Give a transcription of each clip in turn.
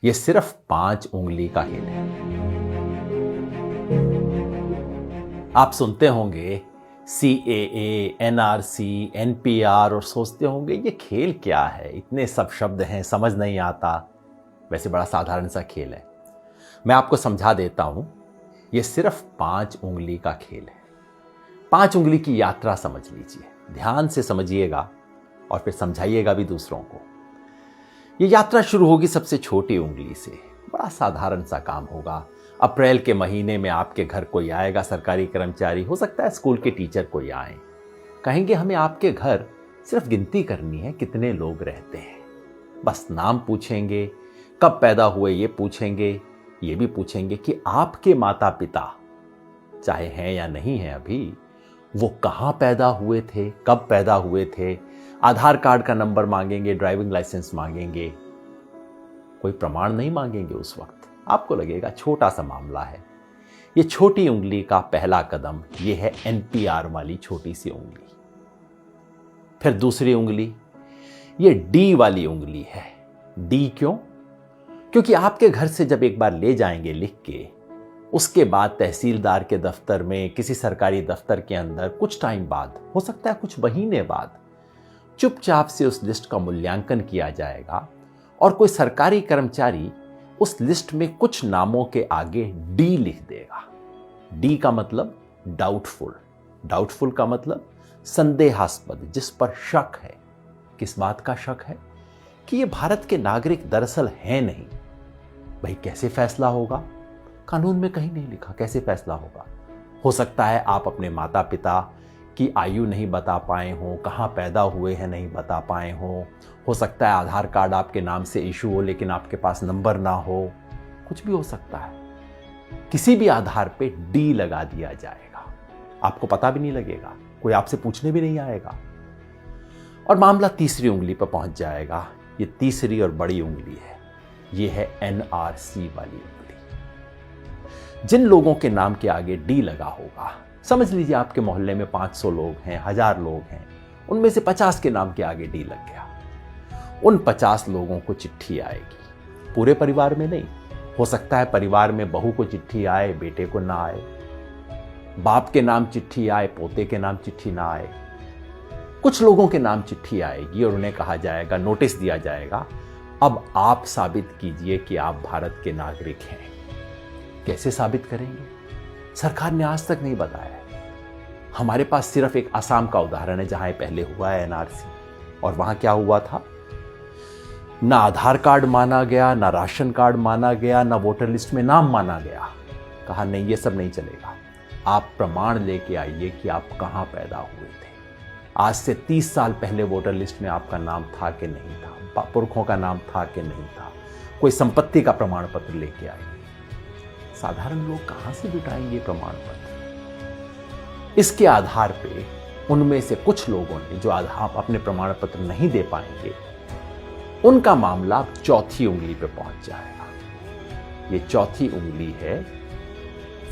ये सिर्फ 5 उंगली का खेल है। आप सुनते होंगे CAA, NRC, NPR और सोचते होंगे ये खेल क्या है, इतने सब शब्द हैं, समझ नहीं आता। वैसे बड़ा साधारण सा खेल है। मैं आपको समझा देता हूं। ये सिर्फ 5 उंगली का खेल है। 5 उंगली की यात्रा समझ लीजिए, ध्यान से समझिएगा और फिर समझाइएगा भी दूसरों को। ये यात्रा शुरू होगी सबसे छोटी उंगली से। बड़ा साधारण सा काम होगा। अप्रैल के महीने में आपके घर कोई आएगा, सरकारी कर्मचारी, हो सकता है स्कूल के टीचर कोई आए, कहेंगे हमें आपके घर सिर्फ गिनती करनी है कितने लोग रहते हैं। बस नाम पूछेंगे, कब पैदा हुए ये पूछेंगे, ये भी पूछेंगे कि आपके माता पिता चाहे हैं या नहीं है अभी, वो कहाँ पैदा हुए थे, कब पैदा हुए थे। आधार कार्ड का नंबर मांगेंगे, ड्राइविंग लाइसेंस मांगेंगे। कोई प्रमाण नहीं मांगेंगे उस वक्त। आपको लगेगा छोटा सा मामला है। ये छोटी उंगली का पहला कदम ये है NPR वाली छोटी सी उंगली। फिर दूसरी उंगली ये D वाली उंगली है। D क्यों? क्योंकि आपके घर से जब एक बार ले जाएंगे लिख के, उसके बाद तहसीलदार के दफ्तर में, किसी सरकारी दफ्तर के अंदर कुछ टाइम बाद, हो सकता है कुछ महीने बाद, चुपचाप से उस लिस्ट का मूल्यांकन किया जाएगा और कोई सरकारी कर्मचारी उस लिस्ट में कुछ नामों के आगे D लिख देगा। D का मतलब डाउटफुल। डाउटफुल का मतलब संदेहास्पद, जिस पर शक है। किस बात का शक है? कि ये भारत के नागरिक दरअसल हैं नहीं। भाई कैसे फैसला होगा? कानून में कहीं नहीं लिखा कैसे फैसला होगा। हो सकता है आप अपने माता पिता की आयु नहीं बता पाए हों, कहाँ पैदा हुए हैं नहीं बता पाए हों। हो सकता है आधार कार्ड आपके नाम से इशू हो लेकिन आपके पास नंबर ना हो। कुछ भी हो सकता है। किसी भी आधार पे D लगा दिया जाएगा। आपको पता भी नहीं लगेगा, कोई आपसे पूछने भी नहीं आएगा और मामला तीसरी उंगली पर पहुंच जाएगा। ये तीसरी और बड़ी उंगली है। ये है NRC वाली उंगली। जिन लोगों के नाम के आगे D लगा होगा, समझ लीजिए आपके मोहल्ले में 500 लोग हैं, 1000 लोग हैं, उनमें से 50 के नाम के आगे D लग गया। उन 50 लोगों को चिट्ठी आएगी। पूरे परिवार में नहीं। हो सकता है परिवार में बहू को चिट्ठी आए, बेटे को ना आए। बाप के नाम चिट्ठी आए, पोते के नाम चिट्ठी ना आए। कुछ लोगों के नाम चिट्ठी आएगी और उन्हें कहा जाएगा, नोटिस दिया जाएगा, अब आप साबित कीजिए कि आप भारत के नागरिक हैं। कैसे साबित करेंगे? सरकार ने आज तक नहीं बताया। हमारे पास सिर्फ एक असम का उदाहरण है जहां पहले हुआ है NRC। और वहां क्या हुआ था? ना आधार कार्ड माना गया, ना राशन कार्ड माना गया, ना वोटर लिस्ट में नाम माना गया। कहा नहीं, ये सब नहीं चलेगा। आप प्रमाण लेके आइए कि आप कहां पैदा हुए थे। आज से 30 साल पहले वोटर लिस्ट में आपका नाम था कि नहीं था, पुरखों का नाम था कि नहीं था। कोई संपत्ति का प्रमाण पत्र लेके आइए। साधारण लोग कहां से जुटाएंगे प्रमाण पत्र? इसके आधार पे उनमें से कुछ लोगों ने जो अपने प्रमाण पत्र नहीं दे पाएंगे, उनका मामला अब चौथी उंगली पे पहुंच जाएगा। ये चौथी उंगली है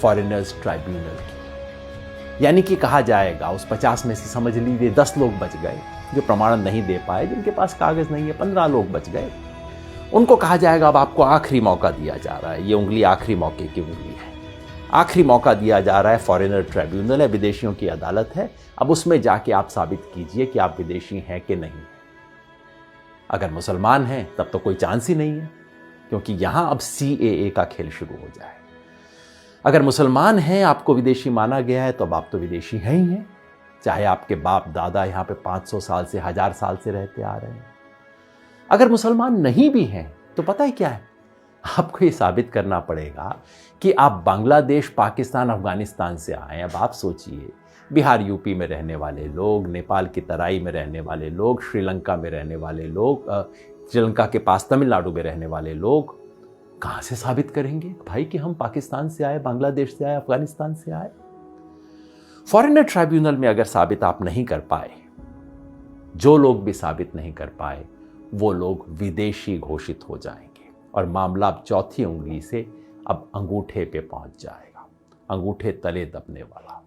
फॉरेनर्स ट्राइब्यूनल की। यानी कि कहा जाएगा उस 50 में से समझ लीजिए 10 लोग बच गए जो प्रमाण नहीं दे पाए, जिनके पास कागज नहीं है, 15 लोग बच गए। उनको कहा जाएगा अब आपको आखिरी मौका दिया जा रहा है। ये उंगली आखिरी मौके की उंगली है। आखिरी मौका दिया जा रहा है। फॉरेनर ट्राइब्यूनल है, विदेशियों की अदालत है। अब उसमें जाके आप साबित कीजिए कि आप विदेशी हैं कि नहीं। अगर मुसलमान हैं तब तो कोई चांस ही नहीं है, क्योंकि यहां अब CAA का खेल शुरू हो जाए। अगर मुसलमान हैं, आपको विदेशी माना गया है, तो अब आप तो विदेशी हैं ही हैं, चाहे आपके बाप दादा यहां पे 500 साल से, 1000 साल से रहते आ रहे हैं। अगर मुसलमान नहीं भी हैं तो पता है क्या है? आपको ये साबित करना पड़ेगा कि आप बांग्लादेश, पाकिस्तान, अफगानिस्तान से आए। अब आप सोचिए, बिहार यूपी में रहने वाले लोग, नेपाल की तराई में रहने वाले लोग, श्रीलंका में रहने वाले लोग, श्रीलंका के पास तमिलनाडु में रहने वाले लोग कहां से साबित करेंगे भाई कि हम पाकिस्तान से आए, बांग्लादेश से आए, अफगानिस्तान से आए? फॉरेनर ट्राइब्यूनल में अगर साबित आप नहीं कर पाए, जो लोग भी साबित नहीं कर पाए, वो लोग विदेशी घोषित हो जाएंगे और मामला अब चौथी उंगली से अब अंगूठे पे पहुंच जाएगा, अंगूठे तले दबने वाला।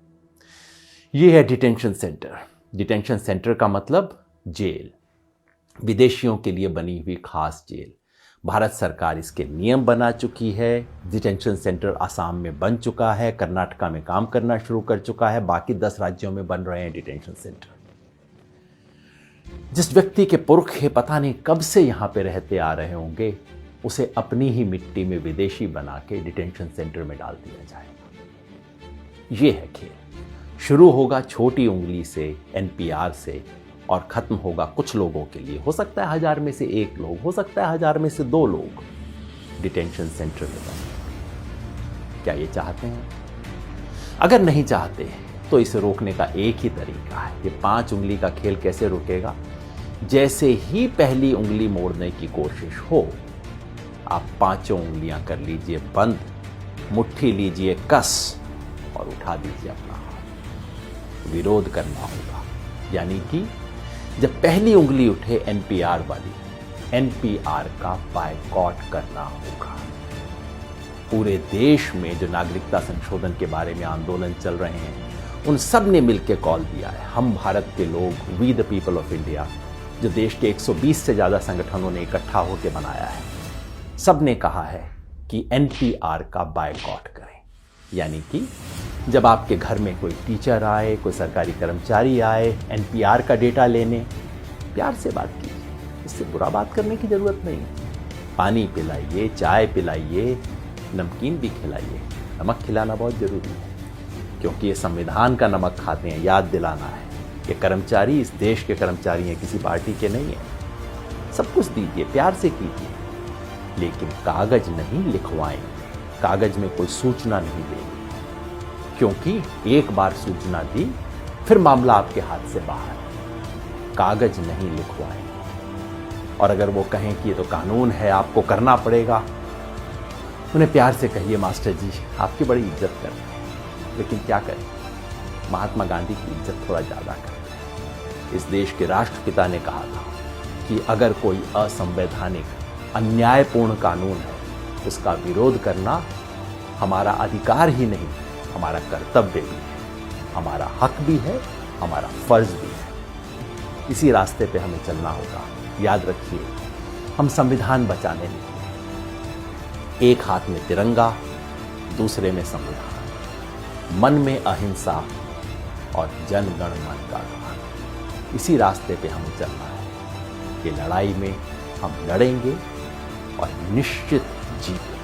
ये है डिटेंशन सेंटर। डिटेंशन सेंटर का मतलब जेल, विदेशियों के लिए बनी हुई खास जेल। भारत सरकार इसके नियम बना चुकी है। डिटेंशन सेंटर आसाम में बन चुका है, कर्नाटका में काम करना शुरू कर चुका है, बाकी 10 राज्यों में बन रहे हैं डिटेंशन सेंटर। जिस व्यक्ति के पुरखे पता नहीं कब से यहां पे रहते आ रहे होंगे, उसे अपनी ही मिट्टी में विदेशी बना के डिटेंशन सेंटर में डाल दिया जाएगा। यह है खेल। शुरू होगा छोटी उंगली से, एनपीआर से, और खत्म होगा कुछ लोगों के लिए। हो सकता है 1000 में से 1 लोग, हो सकता है 1000 में से 2 लोग डिटेंशन सेंटर में बने। क्या ये चाहते हैं? अगर नहीं चाहते तो इसे रोकने का एक ही तरीका है। ये 5 उंगली का खेल कैसे रुकेगा? जैसे ही पहली उंगली मोड़ने की कोशिश हो, आप 5 उंगलियां कर लीजिए बंद, मुट्ठी लीजिए कस और उठा दीजिए अपना हाथ। विरोध करना होगा, यानी कि जब पहली उंगली उठे एनपीआर वाली, एनपीआर का बायकॉट करना होगा। पूरे देश में जो नागरिकता संशोधन के बारे में आंदोलन चल रहे हैं, उन सब ने मिलकर कॉल दिया है। हम भारत के लोग, we the people of India, जो देश के 120 से ज्यादा संगठनों ने इकट्ठा होकर बनाया है, सब ने कहा है कि एनपीआर का बायकॉट करें। यानी कि जब आपके घर में कोई टीचर आए, कोई सरकारी कर्मचारी आए एनपीआर का डेटा लेने, प्यार से बात कीजिए, इससे बुरा बात करने की जरूरत नहीं। पानी पिलाइए, चाय पिलाइए, नमकीन भी खिलाइए। नमक खिलाना बहुत जरूरी है, क्योंकि ये संविधान का नमक खाते हैं, याद दिलाना है। ये कर्मचारी इस देश के कर्मचारी हैं, किसी पार्टी के नहीं है। सब कुछ दीजिए, प्यार से कीजिए, लेकिन कागज नहीं लिखवाएंगे, कागज में कोई सूचना नहीं देंगे, क्योंकि एक बार सूचना दी फिर मामला आपके हाथ से बाहर। कागज नहीं लिखवाएंगे। और अगर वो कहें कि ये तो कानून है, आपको करना पड़ेगा, उन्हें प्यार से कहिए, मास्टर जी आपकी बड़ी इज्जत करते हैं, लेकिन क्या करें, महात्मा गांधी की इज्जत थोड़ा ज़्यादा करते हैं। इस देश के राष्ट्रपिता ने कहा था कि अगर कोई असंवैधानिक, अन्यायपूर्ण कानून है, उसका विरोध करना हमारा अधिकार ही नहीं, हमारा कर्तव्य भी है, हमारा हक भी है, हमारा फर्ज भी है। इसी रास्ते पे हमें चलना होगा। याद रखिए, हम संविधान बचाने निकले। एक हाथ में तिरंगा, दूसरे में संविधान, मन में अहिंसा और जन गण मन का गान। इसी रास्ते पे हमें चलना है। ये लड़ाई में हम लड़ेंगे और निश्चित जीत